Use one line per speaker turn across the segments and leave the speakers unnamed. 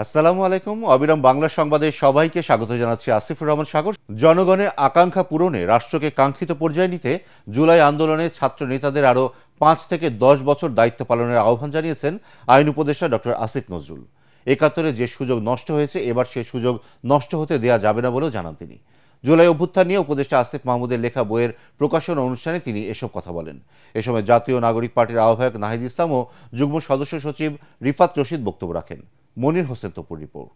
আসসালামু আলাইকুম। অবিরাম বাংলা সংবাদে সবাইকে স্বাগত জানাচ্ছি আসিফুর রহমান সাগর। জনগণের আকাঙ্ক্ষা পূরণে রাষ্ট্রকে কাঙ্ক্ষিত পর্যায়ে নিতে জুলাই আন্দোলনে ছাত্র নেতাদের আরও ৫ থেকে ১০ বছর দায়িত্ব পালনের আহ্বান জানিয়েছেন আইন উপদেষ্টা ডক্টর আসিফ নজরুল। ৭১-এ যে সুযোগ নষ্ট হয়েছে, এবার সে সুযোগ নষ্ট হতে দেয়া যাবে না বলেও জানান তিনি। জুলাই অভ্যুত্থান নিয়ে উপদেষ্টা আসিফ মাহমুদের লেখা বইয়ের প্রকাশন অনুষ্ঠানে তিনি এসব কথা বলেন। এ সময় জাতীয় নাগরিক পার্টির আহ্বায়ক নাহিদ ইসলাম ও যুগ্ম সদস্য সচিব রিফাত রশিদ বক্তব্য রাখেন। মনির হোসেন তপুর রিপোর্ট।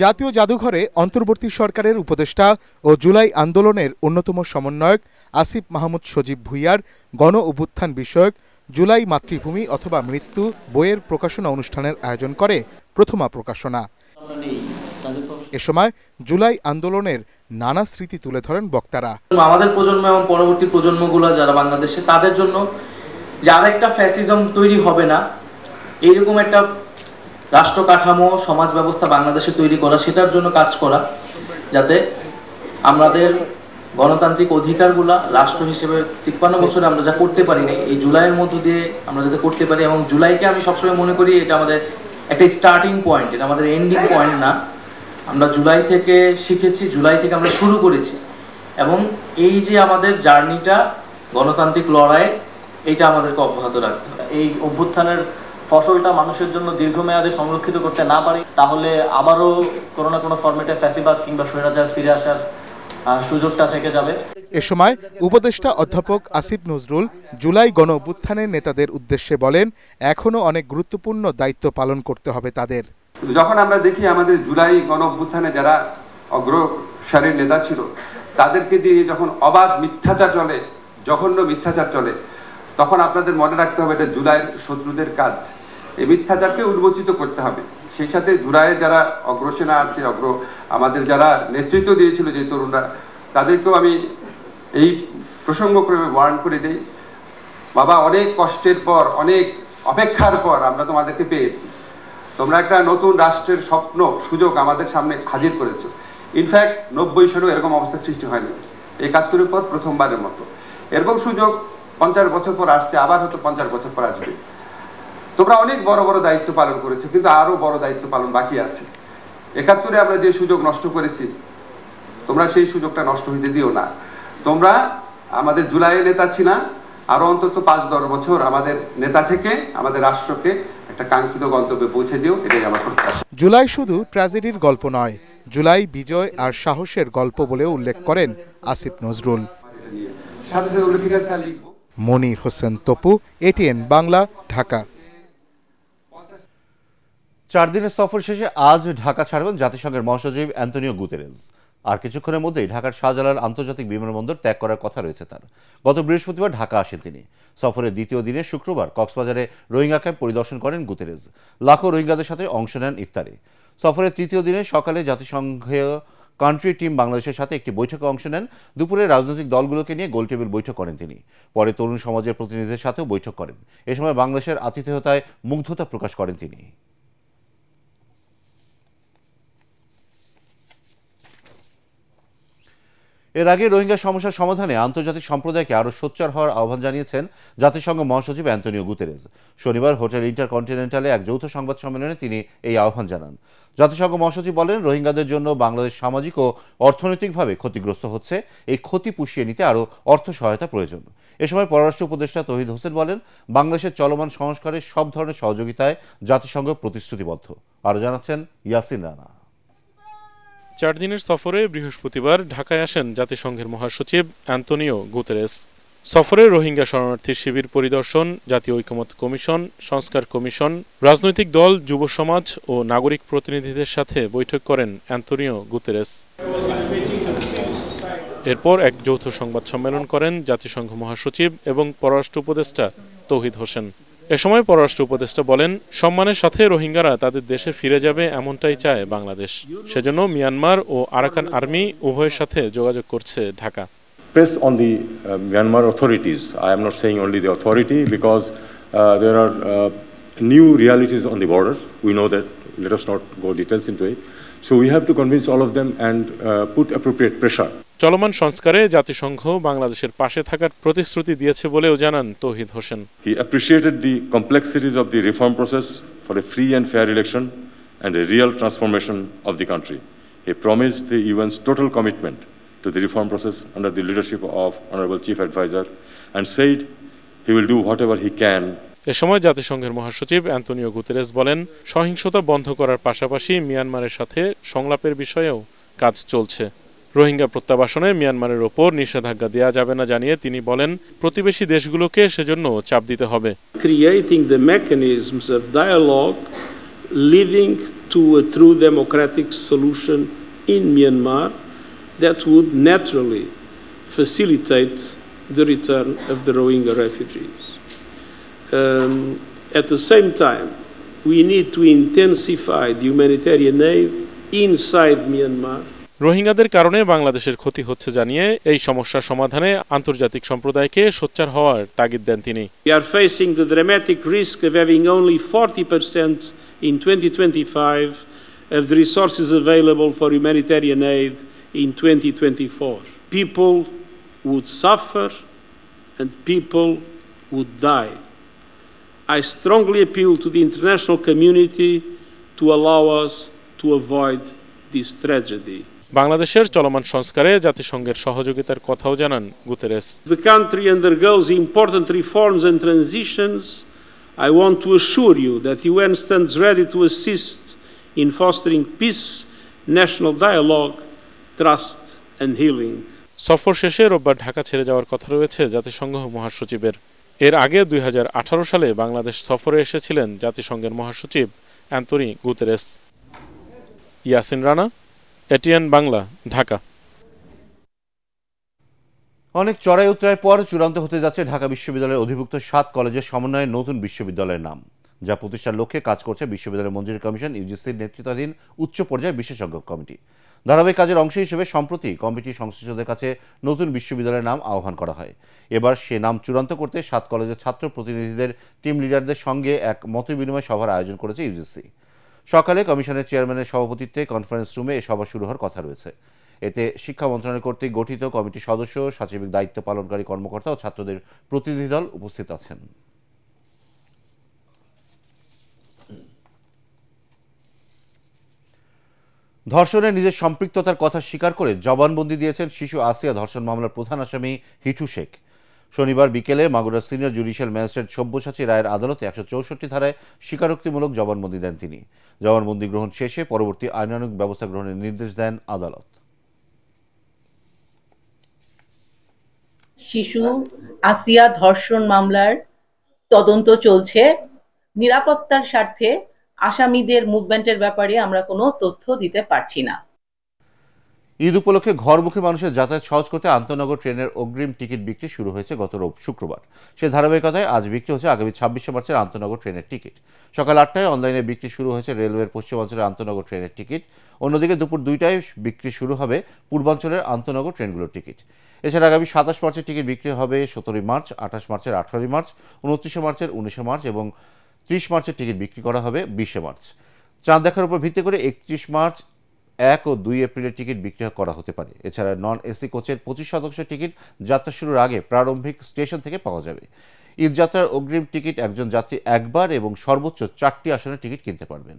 জাতীয় জাদুঘরে অন্তর্বর্তী সরকারের উপদেষ্টা ও জুলাই আন্দোলনের অন্যতম সমন্বয়ক আসিফ মাহমুদ সজীব ভুঁইয়ার গণ অভ্যুত্থান বিষয়ক জুলাই মাতৃভূমি অথবা মৃত্যু বইয়ের প্রকাশনা অনুষ্ঠানের আয়োজন করে প্রথমা প্রকাশনা। এ সময় জুলাই আন্দোলনের নানা স্মৃতি তুলে ধরেন বক্তারা।
আমাদের প্রজন্ম এবং পরবর্তী প্রজন্মগুলো যারা বাংলাদেশে, তাদের জন্য যে আরেকটা ফ্যাসিজম তৈরি হবে না, এইরকম একটা রাষ্ট্র কাঠামো, সমাজ ব্যবস্থা বাংলাদেশে তৈরি করা, সেটার জন্য কাজ করা, যাতে আমাদের গণতান্ত্রিক অধিকারগুলা রাষ্ট্র হিসেবে ৫৩ বছরে আমরা যা করতে পারি না, এই জুলাইয়ের মধ্য দিয়ে আমরা যাতে করতে পারি। এবং জুলাইকে আমি সবসময় মনে করি এটা আমাদের একটা স্টার্টিং পয়েন্ট, এটা আমাদের এন্ডিং পয়েন্ট না। আমরা জুলাই থেকে শিখেছি, জুলাই থেকে আমরা শুরু করেছি, এবং এই যে আমাদের জার্নিটা গণতান্ত্রিক লড়াই, এটা আমাদেরকে অব্যাহত রাখতে হবে।
এই অভ্যুত্থানের ফসলটা মানুষের জন্য দীর্ঘমেয়াদে সংরক্ষিত করতে না পারি, তাহলে আবারও কোনো না কোনো ফরম্যাটে ফ্যাসিবাদ কিংবা স্বৈরাচার ফিরে আসার সুযোগটা থেকে যাবে।
এ সময় উপদেষ্টা অধ্যাপক আসিফ নজরুল জুলাই গণ অভ্যুত্থানের নেতাদের উদ্দেশ্যে বলেন, এখনো অনেক গুরুত্বপূর্ণ দায়িত্ব পালন করতে হবে তাদের।
যখন আমরা দেখি আমাদের জুলাই গণ অভ্যুত্থানে যারা অগ্রসারীর নেতা ছিল, তাদেরকে দিয়ে যখন অবাধ মিথ্যাচার চলে, জঘন্য মিথ্যাচার চলে, তখন আপনাদের মনে রাখতে হবে এটা জুলাইয়ের শত্রুদের কাজ। এই মিথ্যাচারকে উন্মোচিত করতে হবে। সেই সাথে জুলাইয়ে যারা অগ্রসেনা আছে, আমাদের যারা নেতৃত্ব দিয়েছিল যে তরুণরা, তাদেরকেও আমি এই প্রসঙ্গক্রমে ওয়ার্ন করে দেই, বাবা, অনেক কষ্টের পর, অনেক অপেক্ষার পর আমরা তোমাদেরকে পেয়েছি। তোমরা একটা নতুন রাষ্ট্রের স্বপ্ন, সুযোগ আমাদের সামনে হাজির করেছো। ইনফ্যাক্ট ৯০ সালেও এরকম অবস্থা সৃষ্টি হয়নি, ৭১-এর পর প্রথমবারের মতো এরকম সুযোগ ৫০ বছর পর আসছে, আবার হয়তো ৫০ বছর পর আসবে। তোমরা অনেক বড় বড় দায়িত্ব পালন করেছো, কিন্তু আরও বড় দায়িত্ব পালন বাকি আছে। ৭১-এ আমরা যে সুযোগ নষ্ট করেছি, তোমরা সেই সুযোগটা নষ্ট হইতে দিও না। তোমরা আমাদের জুলাইয়ের নেতা ছিল, আরও অন্তত ৫-১০ বছর আমাদের নেতা থেকে আমাদের রাষ্ট্রকে একটা কাঙ্ক্ষিত গন্তব্যে পৌঁছে দিও, এটাই আমার প্রত্যাশা।
জুলাই শুধু ট্র্যাজেডির গল্প নয়, জুলাই বিজয় আর সাহসের গল্প বলেও উল্লেখ করেন আসিফ নজরুল। মনির হোসেন তপু, এটিএন বাংলা, ঢাকা।
৪ দিনের সফর শেষে আজ ঢাকা ছাড়বেন জাতিসংঘের মহাসচিব অ্যান্তোনিও গুতেরেস। আর কিছুক্ষণের মধ্যেই ঢাকার শাহজালাল আন্তর্জাতিক বিমানবন্দর ত্যাগ করার কথা রয়েছে তার। গত বৃহস্পতিবার ঢাকা আসেন তিনি। সফরের দ্বিতীয় দিনে শুক্রবার কক্সবাজারে রোহিঙ্গা ক্যাম্প পরিদর্শন করেন গুতেরেস। লাখো রোহিঙ্গাদের সাথে অংশ নেন ইফতারে। সফরের তৃতীয় দিনে সকালে জাতিসংঘীয় কান্ট্রি টিম বাংলাদেশের সাথে একটি বৈঠকে অংশ নেন। দুপুরে রাজনৈতিক দলগুলোকে নিয়ে গোলটেবিল বৈঠক করেন তিনি। পরে তরুণ সমাজের প্রতিনিধিদের সাথেও বৈঠক করেন। এ সময় বাংলাদেশের আতিথেয়তায় মুগ্ধতা প্রকাশ করেন তিনি। এর আগে রোহিঙ্গা সমস্যার সমাধানে আন্তর্জাতিক সম্প্রদায়কে আরও সোচ্চার হওয়ার আহ্বান জানিয়েছেন জাতিসংঘ মহাসচিব অ্যান্তোনিও গুতেরেস। শনিবার হোটেল ইন্টারকন্টিনেন্টালে এক যৌথ সংবাদ সম্মেলনে তিনি এই আহ্বান জানান। জাতিসংঘ মহাসচিব বলেন, রোহিঙ্গাদের জন্য বাংলাদেশ সামাজিক ও অর্থনৈতিকভাবে ক্ষতিগ্রস্ত হচ্ছে। এই ক্ষতি পুষিয়ে নিতে আরও অর্থ সহায়তা প্রয়োজন। এ সময় পররাষ্ট্র উপদেষ্টা তৌহিদ হোসেন বলেন, বাংলাদেশের চলমান সংস্কারে সব ধরনের সহযোগিতায় জাতিসংঘ প্রতিশ্রুতিবদ্ধ। আরও জানাচ্ছেন ইয়াসিন রানা।
৪ দিনের সফরে বৃহস্পতিবার ঢাকায় আসেন জাতিসংঘের মহাসচিব অ্যান্তোনিও গুতেরেস। সফরে রোহিঙ্গা শরণার্থী শিবির পরিদর্শন, জাতীয় ঐকমত্য কমিশন, সংস্কার কমিশন, রাজনৈতিক দল, যুব সমাজ ও নাগরিক প্রতিনিধিদের সাথে বৈঠক করেন অ্যান্তোনিও গুতেরেস। এরপর এক যৌথ সংবাদ সম্মেলন করেন জাতিসংঘ মহাসচিব এবং পররাষ্ট্র উপদেষ্টা তৌহিদ হোসেন। এ সময় পররাষ্ট্র উপদেষ্টা বলেন, সম্মানের সাথে রোহিঙ্গারা তাদের দেশে ফিরে যাবে এমনটাই চায় বাংলাদেশ। সেজন্য মিয়ানমার ও আরাকান আর্মি উভয়ের সাথে যোগাযোগ করছে Dhaka.
Press on the Myanmar authorities. I am not saying only the authority, because there are new realities on the borders. We know that. Let us not go details into it. So we have to convince all of them and put appropriate pressure.
চলমান সংস্কারে জাতিসংঘ বাংলাদেশের পাশে থাকার প্রতিশ্রুতি দিয়েছে বলেও জানান তৌহিদ Hossain.
He appreciated the complexities of the reform process for a free and fair election and a real transformation of the country. He promised the UN's total commitment to the reform process under the leadership of Honorable Chief Advisor and said he will do whatever he can.
এ সময় জাতিসংঘের মহাসচিব Antonio Guterres বলেন, সহিংসতা বন্ধ করার পাশাপাশি মিয়ানমারের সাথে সংলাপের বিষয়েও কাজ চলছে। রোহিঙ্গা প্রত্যাবাসনে মিয়ানমারের ওপর নিষেধাজ্ঞা দেওয়া যাবে না জানিয়ে তিনি বলেন, প্রতিবেশী দেশগুলোকে সেজন্য চাপ দিতে হবে।
Creating the mechanisms of dialogue leading to a true democratic solution in Myanmar that would naturally facilitate the return of the Rohingya refugees. At the same time, we need to intensify the humanitarian aid inside Myanmar.
রোহিঙ্গাদের কারণে বাংলাদেশের ক্ষতি হচ্ছে জানিয়ে এই সমস্যার সমাধানে আন্তর্জাতিক সম্প্রদায়কে সোচ্চার হওয়ার তাগিদ দেন তিনি।
We are facing the dramatic risk of having only 40% in 2025 of the resources available for humanitarian aid in 2024. People would suffer and people would die. I strongly appeal to the international community to allow us to avoid this tragedy.
বাংলাদেশের চলমান সংস্কারে জাতিসংঘের সহযোগিতার কথাও জানান Guterres.
The country undergoes important reforms and transitions. I want to assure you that the UN stands ready to assist in fostering peace, national dialogue, trust and healing.
সফর শেষে রোববার ঢাকা ছেড়ে যাওয়ার কথা রয়েছে জাতিসংঘ মহাসচিবের। এর আগে 2018 সালে বাংলাদেশ সফরে এসেছিলেন জাতিসংঘের মহাসচিব অ্যান্তোনি গুতেরেস। ইয়াসিন রানা, এটিএন বাংলা, ঢাকা।
অনেক চড়াই উতরাইয়ের পর চূড়ান্ত হতে যাচ্ছে ঢাকা বিশ্ববিদ্যালয়ের অধিভুক্ত 7 কলেজের সমন্বয়ে নতুন বিশ্ববিদ্যালয়ের নাম, যা প্রতিষ্ঠার লক্ষ্যে কাজ করছে বিশ্ববিদ্যালয় মঞ্জুরি কমিশন ইউজিসির নেতৃত্বাধীন উচ্চ পর্যায়ের বিশেষজ্ঞ কমিটি। ধারাবাহিক কাজের অংশ হিসেবে সম্প্রতি কমিটির সংশ্লিষ্টদের কাছে নতুন বিশ্ববিদ্যালয়ের নাম আহ্বান করা হয়। এবার সে নাম চূড়ান্ত করতে 7 কলেজের ছাত্র প্রতিনিধিদের টিম লিডারদের সঙ্গে এক মতবিনিময় সভার আয়োজন করেছে ইউজিসি। সকালে কমিশনের চেয়ারম্যানের সভাপতিত্বে কনফারেন্স রুমে এ সভা শুরু হওয়ার কথা রয়েছে। এতে শিক্ষা মন্ত্রণালয় কর্তৃক গঠিত কমিটির সদস্য, সচিবিক দায়িত্ব পালনকারী কর্মকর্তা ও ছাত্রদের প্রতিনিধি দল উপস্থিত আছেন। ধর্ষণে নিজের সম্পৃক্ততার কথা স্বীকার করে জবানবন্দি দিয়েছেন শিশু আসিয়া ধর্ষণ মামলার প্রধান আসামি হিটু শেখ। শনিবার বিকেলে Magura senior judicial magistrate Sabyasachi রায়ের আদালতে 164 ধারায় স্বীকারোক্তিমূলক জবানবন্দি দেন তিনি। জবানবন্দি গ্রহণ শেষে পরবর্তী আইনানুগ ব্যবস্থা গ্রহণের নির্দেশ দেন আদালত।
শিশু আসিয়া ধর্ষণ মামলার তদন্ত চলছে। নিরাপত্তার স্বার্থে আসামিদের মুভমেন্টের ব্যাপারে আমরা কোনো তথ্য দিতে পারছি না।
ঈদ উপলক্ষে ঘরমুখী মানুষের যাতায়াত সহজ করতে আন্তনগর ট্রেনের অগ্রিম টিকিট বিক্রি শুরু হয়েছে গত শুক্রবার। সে ধারাবাহিকতায় আজ বিক্রি হচ্ছে আগামী 26শে মার্চের আন্তনগর ট্রেনের টিকিট। সকাল 8টায় অনলাইনে বিক্রি শুরু হয়েছে রেলওয়ের পশ্চিমাঞ্চলের আন্তনগর ট্রেনের টিকিট। অন্যদিকে দুপুর 2টায় বিক্রি শুরু হবে পূর্বাঞ্চলের আন্তনগর ট্রেনগুলোর টিকিট। এছাড়া আগামী 27 মার্চের টিকিট বিক্রি হবে 17 মার্চ, 28 মার্চের 18 মার্চ, 29 মার্চের 19 মার্চ এবং 30 মার্চের টিকিট বিক্রি করা হবে 20 মার্চ। চাঁদ দেখার উপর ভিত্তি করে 31 মার্চ, 1 ও 2 এপ্রিলের টিকিট বিক্রি করা হতে পারে। এছাড়া নন এসি কোচের 25% টিকিট যাত্রা শুরুর আগে প্রারম্ভিক স্টেশন থেকে পাওয়া যাবে। ঈদ যাত্রার অগ্রিম টিকিট একজন যাত্রী একবার এবং সর্বোচ্চ 4টি আসনের টিকিট কিনতে পারবেন।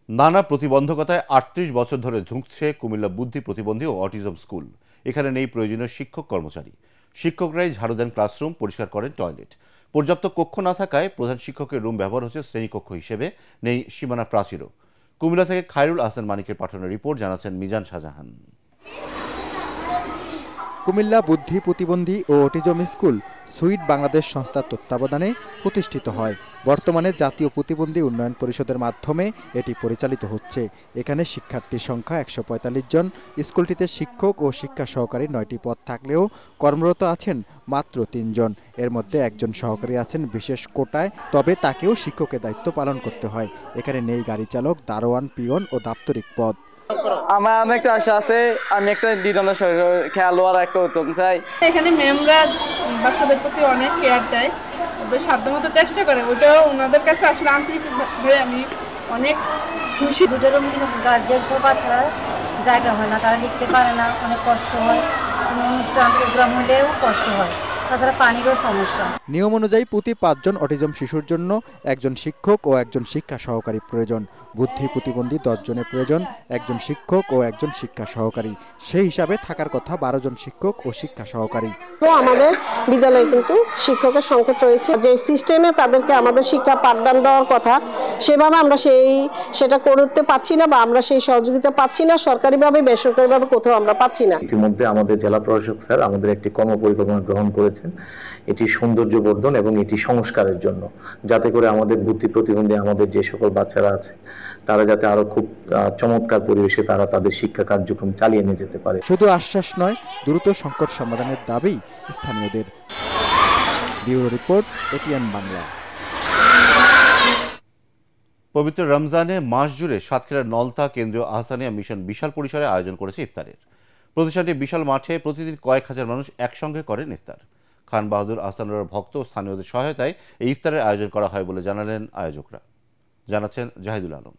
নানা প্রতিবন্ধকতায় 38 বছর ধরে ধুঁকছে কুমিল্লা বুদ্ধি প্রতিবন্ধী ও অটিজম স্কুল। এখানে নেই প্রয়োজনীয় শিক্ষক কর্মচারী। শিক্ষকরাই ঝাড়ু দেন ক্লাসরুম, পরিষ্কার করেন টয়লেট। পর্যাপ্ত কক্ষ না থাকায় প্রধান শিক্ষকের রুম ব্যবহার হচ্ছে শ্রেণীকক্ষ হিসেবে, নেই সীমানা প্রাচীরও। কুমিল্লা থেকে খায়রুল আহসান মানিকের পাঠানো রিপোর্ট, জানাচ্ছেন মিজান শাহজাহান।
কুমিল্লা বুদ্ধি প্রতিবন্ধী ও অটিজম স্কুল সুইট বাংলাদেশ সংস্থার তত্ত্বাবধানে প্রতিষ্ঠিত হয়। বর্তমানে জাতীয় প্রতিবন্ধী উন্নয়ন পরিষদের মাধ্যমে এটি পরিচালিত হচ্ছে। এখানে শিক্ষার্থীর সংখ্যা 145 জন। স্কুলটিতে শিক্ষক ও শিক্ষা সহকারী 9টি পদ থাকলেও কর্মরত আছেন মাত্র 3 জন। এর মধ্যে একজন সহকারী আছেন বিশেষ কোটায়, তবে তাকেও শিক্ষকের দায়িত্ব পালন করতে হয়। এখানে নেই গাড়ি চালক, দারোয়ান, পিয়ন ও দাপ্তরিক পদ।
আমার একটা আশা আছে, আমি একটা দুজনের খেলোয়াড় একটা উত্তম চাই।
এখানে ম্যামরা বাচ্চাদের প্রতি অনেক কেয়ার দেয়, ওদের সাধ্যমতো চেষ্টা করে। ওটাও ওনাদের কাছে আসলে আন্তরিকভাবে আমি অনেক খুশি।
দুটোর গার্জিয়ান সব বাচ্চারা জায়গা হয় না, তারা লিখতে পারে না, অনেক কষ্ট হয়। কোনো অনুষ্ঠান প্রোগ্রাম হলেও কষ্ট হয়। তাছাড়া পানিরও সমস্যা।
নিয়ম অনুযায়ী প্রতি 5 জন অটিজম শিশুর জন্য একজন শিক্ষক ও একজন শিক্ষা সহকারী প্রয়োজন। বুদ্ধি প্রতিবন্ধী 10 জনের প্রয়োজন, একজন শিক্ষক ও একজন শিক্ষা সহকারী। সেই হিসাবে থাকার কথা 12 জন শিক্ষক ও শিক্ষা সহকারী।
তো আমাদের বিদ্যালয়ে কিন্তু শিক্ষকের সংকট রয়েছে। যে সিস্টেমে তাদেরকে আমাদের শিক্ষা পাঠদান দেওয়ার কথা সেভাবে আমরা সেটা করতে পারছি না, বা আমরা সেই সহযোগিতা পাচ্ছি না, সরকারিভাবে বেসরকারিভাবে কোথাও আমরা পাচ্ছি না।
ইতিমধ্যে আমাদের জেলা প্রশাসক স্যার আমাদের একটি কর্মপরিকল্পনা গ্রহণ করেছেন, এটি সৌন্দর্য বর্ধন এবং এটি সংস্কারের জন্য, যাতে করে আমাদের বুদ্ধি প্রতিবন্ধী আমাদের যে সকল বাচ্চারা আছে তারা যাতে আরো খুব চমৎকার পরিবেশে তারা তাদের শিক্ষা কার্যক্রম চালিয়ে নিয়ে যেতে পারে।
শুধু আশ্বাস নয়, দ্রুত সংকট সমাধানের দাবি স্থানীয়দের। Bureau report, ATN Bangla.
পবিত্র রমজানে মাস জুড়ে সাতক্ষীরার নলতা কেন্দ্রীয় আহসানিয়া মিশন বিশাল পরিসরে আয়োজন করেছে ইফতারের। প্রতিষ্ঠানটি বিশাল মাঠে প্রতিদিন কয়েক হাজার মানুষ একসঙ্গে করেন ইফতার। খান বাহাদুর আহসানুল্লাহর ভক্ত ও স্থানীয়দের সহায়তায় এই ইফতারের আয়োজন করা হয় বলে জানালেন আয়োজকরা। জানাচ্ছেন জাহিদুল আলম।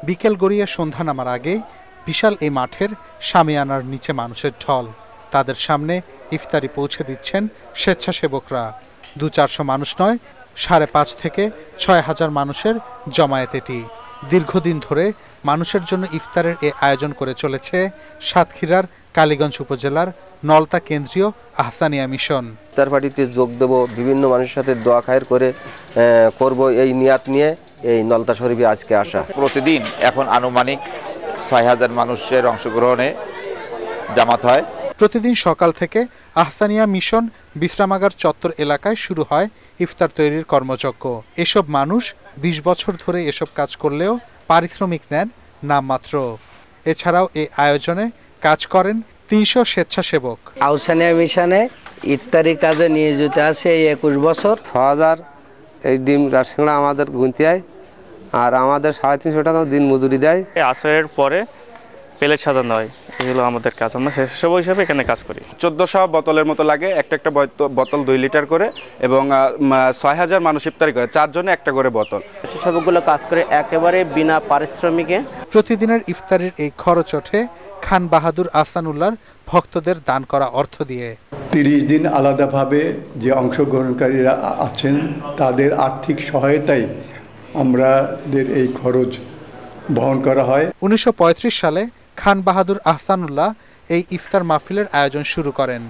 বিকেল গড়িয়ে সন্ধ্যা নামার আগে বিশাল এই মাঠের শামিয়ানার নিচে মানুষের ঢল। তাদের সামনে ইফতারি পৌঁছে দিচ্ছেন স্বেচ্ছাসেবকরা। 200-400 মানুষ নয়, 5,500 থেকে 6,000 মানুষের জমায়েত এটি। দীর্ঘদিন ধরে মানুষের জন্য ইফতারের এ আয়োজন করে চলেছে সাতক্ষীরার কালীগঞ্জ উপজেলার নলতা কেন্দ্রীয় আহসানিয়া মিশন।
ইফতার পার্টিতে যোগ দেব, বিভিন্ন মানুষের সাথে দোয়া খায়ের করে করব, এই নিয়াত নিয়ে এই নলতা শরীফে আজকে আসা।
প্রতিদিন এখন আনুমানিক 6,000 মানুষের অংশগ্রহণে জামাত হয়।
প্রতিদিন সকাল থেকে আহসানিয়া মিশন বিশ্রামাগার চত্বর এলাকায় শুরু হয় ইফতার তৈরির কর্মযজ্ঞ। এসব মানুষ 20 বছর ধরে এসব কাজ করলেও পারিশ্রমিক নেন নামমাত্র। এছাড়াও এই আয়োজনে কাজ করেন 300 স্বেচ্ছাসেবক।
আহসানিয়া মিশনে ইফতারি কাজে নিয়োজিত আছে 21 বছর।
6,000 এই ডিম রাশিংড়া আমাদের গুনতে হয়, আর আমাদের 350 টাকা দিন মজুরি দেয়।
আসরের পরে প্লেট সাজানো হয়, এগুলো আমাদের কাজ। আমরা স্বেচ্ছাসেবক হিসাবে এখানে কাজ করি।
1400 বোতলের মতো লাগে, একটা বোতল 2 লিটার করে, এবং 6,000 মানুষ ইফতারি করে, 4 জনে একটা করে বোতল।
স্বেচ্ছাসেবকগুলো কাজ করে একেবারে বিনা পারিশ্রমিকে।
প্রতিদিনের ইফতারের এই খরচ ওঠে খান বাহাদুর আহসানুল্লাহর ভক্তদের দান করা অর্থ দিয়ে।
30 দিন আলাদাভাবে যে অংশগ্রহণকারীরা আছেন তাদের আর্থিক সহায়তায় আমাদের এই খরচ বহন করা হয়।
1935 সালে খান বাহাদুর আহসানুল্লাহ এই ইফতার মাহফিলের আয়োজন শুরু করেন।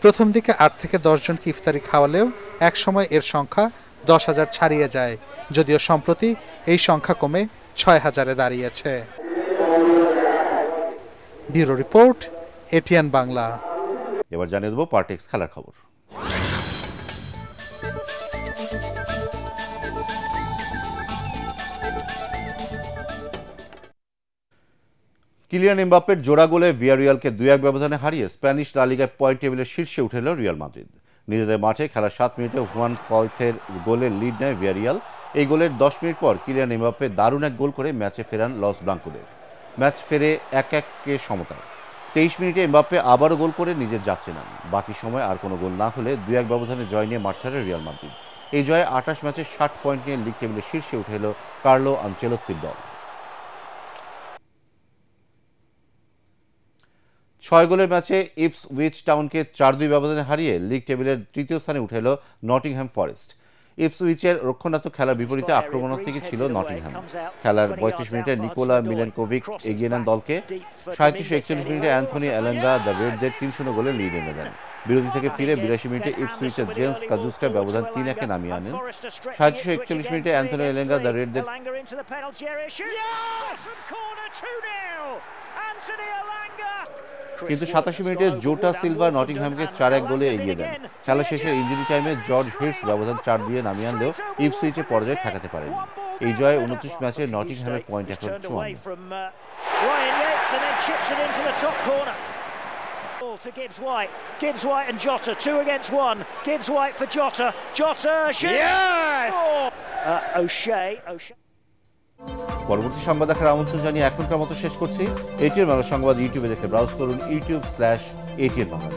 প্রথম দিকে 8 থেকে 10 জনকে ইফতারি খাওয়ালেও একসময় এর সংখ্যা 10,000 ছাড়িয়ে যায়, যদিও সম্প্রতি এই সংখ্যা কমে 6,000-এ দাঁড়িয়েছে। Bureau report, ATN Bangla.
এবার জানিয়ে দেব পার্টেক্স খেলার খবর। কিলিয়ান এমবাপ্পের জোড়া গোলে ভিয়ারিয়ালকে 2-1 ব্যবধানে হারিয়ে স্প্যানিশ লা লিগায় পয়েন্ট টেবিলের শীর্ষে উঠে এল রিয়াল মাদ্রিদ। নিজেদের মাঠে খেলার 7 মিনিটে হুয়ান ফয়েথের গোলে লিড নেয় ভিয়ারিয়াল। এই গোলের 10 মিনিট পর কিলিয়ান এমবাপ্পে দারুণ এক গোল করে ম্যাচে ফেরান লস ব্লাঙ্কোদের। ম্যাচ ফেরে 1-1 সমতায়। 23 মিনিটে এমবাপ্পে আবারও গোল করে নিজের যাত্রী নেন। বাকি সময় আর কোনো গোল না হলে 2-1 ব্যবধানে জয় নিয়ে মাঠ ছাড়ে রিয়াল মাদ্রিদ। এই জয়ে 28 ম্যাচে 60 পয়েন্ট নিয়ে লিগ টেবিলের শীর্ষে উঠে এল কার্লো আনচেলত্তির দল। 6 গোলের ম্যাচে ইপসউইচ টাউনকে 4-2 ব্যবধানে হারিয়ে লিগ টেবিলের তৃতীয় স্থানে উঠে এল নটিংহ্যাম ফরেস্ট। ইপসউইচের রক্ষণাত্মক খেলার বিপরীতে আক্রমণাত্মক ছিল নটিংহ্যাম। খেলার 35 মিনিটে নিকোলা মিলেনকোভিক এগিয়ে নেন দলকে। 37-41 মিনিটে অ্যান্থনি এলেঙ্গা দ্য রেডদের 3-0 গোলে লিড এনে দেন। বিরতি থেকে ফিরে 82 মিনিটে ইপসউইচের জেমস কাজুস্টা ব্যবধান 3-1 নামিয়ে আনেন। 37-41 মিনিটে অ্যান্থনি এলেঙ্গা দ্য রেডদের কিন্তু 87 মিনিটে জোটা সিলভা নটিংহ্যামকে 4-1 গোলে এগিয়ে দেন। খেলা শেষে ইনজুরি টাইমে জর্জ হিটস ব্যবধান 4 দিয়ে নামিয়ে আনলেও ইপসউইচে পরাজয় ঠেকাতে পারেনি। এই জয়ে 29 ম্যাচে নটিংহ্যামের পয়েন্ট এখন 54।
To Gibbs White and Jota, 2 against 1. Gibbs White for Jota shoots. Yes! O'Shea.
পরবর্তী সংবাদ দেখার আমন্ত্রণ জানিয়ে এখনকার মতো শেষ করছি। এটিএন বাংলা সংবাদ ইউটিউবে দেখে ব্রাউজ করুন youtube/ATN বাংলা।